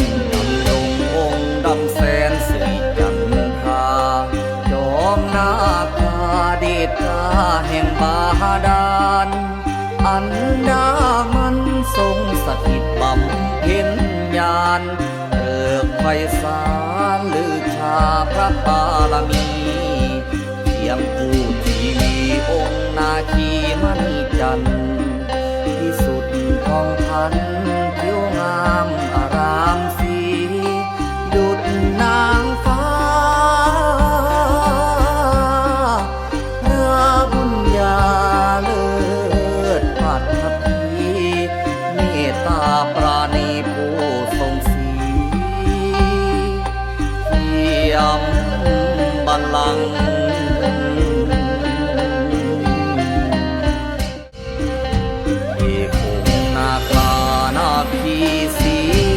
องดำดงองค์ดำแสนสิริจันทราจอมนาคาเดชกาแห่งบาดาลอันดามันทรงสถิตบำเพ็ญญาณเริกไพศาลลือชาพระบารมีเพียงผู้ทีวีองค์นาคีมณีจันทร์ที่สุดของพันผิวงามอารามสีดุจนางฟ้าพระบุญญาเลิศพัฒพีเมตตาปราณีผู้ทรงศีลเทียมบัลลังก์